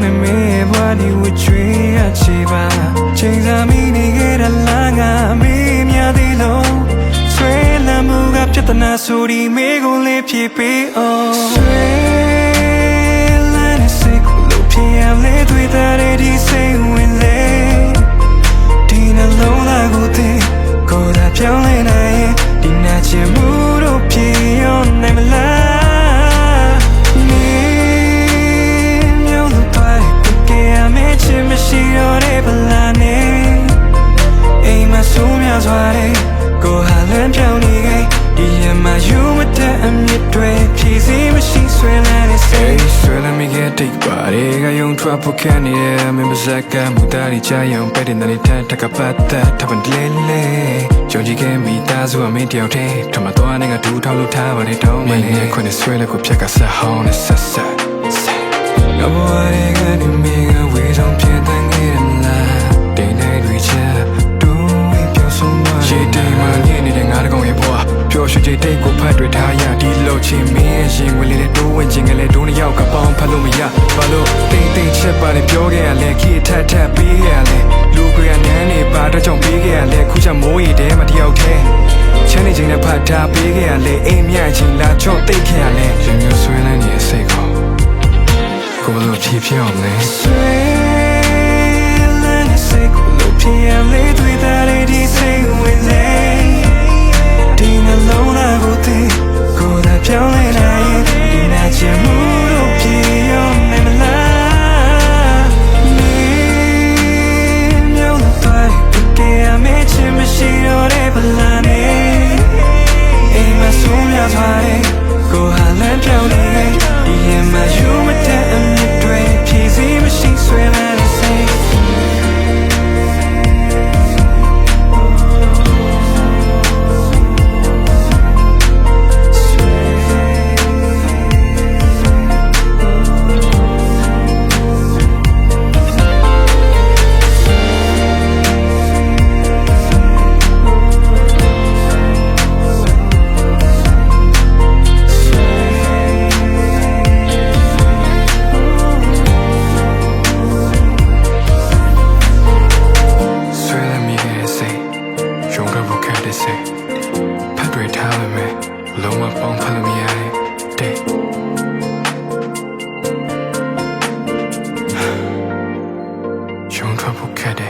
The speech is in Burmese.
င်းနဲ့မင်းဘွားဒီဝချွေရချေပါချိန်စာမီနေခဲ့တဲ့လမ်းကမေးများသေးလို့ဆွေးလမ်းမှုကပြဿနာဆိုဒီမေးကိုလေးဖြေပေးအောင်ဆွေးလမ်းနဲ့စိတ်ကိုလို့ဖြေရလေတွေ့တဲ့ဒီစိတ်ဝင်လေဒီနှလုံးသားကိုသိကိုယ်သာပြောင်းလဲနိုင်ရင်ဒီနာချင်မှုတို့ဖြေရောနိုင်မလားမရှိတော့တဲ့ဗလာနေအိမ်မှာဆိုးများစွာတဲ့ကိုဟာလမ်းပြောင်းနေခဲ့ဒီရမှာယူမတဲ့အမြင့်တွေဖြည့်စည်းမရှိဆွဲလန်းနေစိတ်ဆွဲလန်းမိခဲ့တိတ်ပါလေကယုံထွက်ဖို့ခက်နေတယ်မင်းမစက်ကမူတားရီချယုံပဲ့တဲ့နေတက်ကပတ်သက်ထပ်ပန်လေလေကြုံကြည့်ခဲ့မိသားစုအမင်းတယောက်တည်းထမတော်နဲ့ကဒူးထောက်လို့ထားပါလေတောင်းမင်းရဲ့ခွနဲ့ဆွဲလက်ကိုဖြတ်ကဆက်ဟောင်းနဲ့ဆက်ငါဘဝရဲ့ကနေမင်းကဝေဆုံးဖြစ်တဲ့ငယ်လားတိမ်နေတွေချတူဝေပြောဆုံးသွားရှေ့တိမ်မှနေနေတဲ့ငါတကောင်ရဲ့ဘဝပျော်ရွှင်တဲ့ကိုဖတ်တွေ့ထားရဒီလိုချင်းမင်းရဲ့ရင်ဝင်လေးတိုးဝင်ခြင်းကလေးဒုနှစ်ယောက်ကပေါင်းဖတ်လို့မရဘာလို့တိမ်ချက်ပါလေပြောခဲ့ရလဲခီထပ်ပေးခဲ့ရလဲလူကရနန်းနေပါတော့ကြောင့်ပေးခဲ့ရလဲခုချက်မိုးရီတဲမှာတယောက်တည်းချမ်းနေခြင်းနဲ့ဖတ်ထားပေးခဲ့ရလဲအိမ်မြချင်းလာချော့တိတ်ခဲ့ရလဲရင်မျိုးဆွဲလန်းနေတဲ့စိတ်ကိုကိုလိုဖြည့်ဖြောင်းလဲဆွေးလန်းတဲ့စိတ်ကိုလိုဖြည့်ရလေတွေ့တဲ့ဒီစိတ်ဝင်လေဒီနှလုံးသားကိုသိကိုယ်သာပြောင်းလဲနိုင်ရင်ဒီနာချင်မှုတို့ဖြည့်ရောနိုင်မလားမင်းမျိုးလို့တွေ့ကြရမယ့်ချင်မရှိတော့တဲ့ဗလာနေအိမ်မှာဆိုးများစွာတဲ့ကိုဟာလမ်းပြောင်းနေဒီရင်မှာယူမတဲ့အမြင့်တွေဖြည့်စည်းမရှိဆွဲလန်းနေစိတ်ဖတ်တွေ့ထားပေမဲ့လုံးဝပေါင်းဖတ်လို့မရတဲ့ရုံထွက်ဖို့ခက်တယ်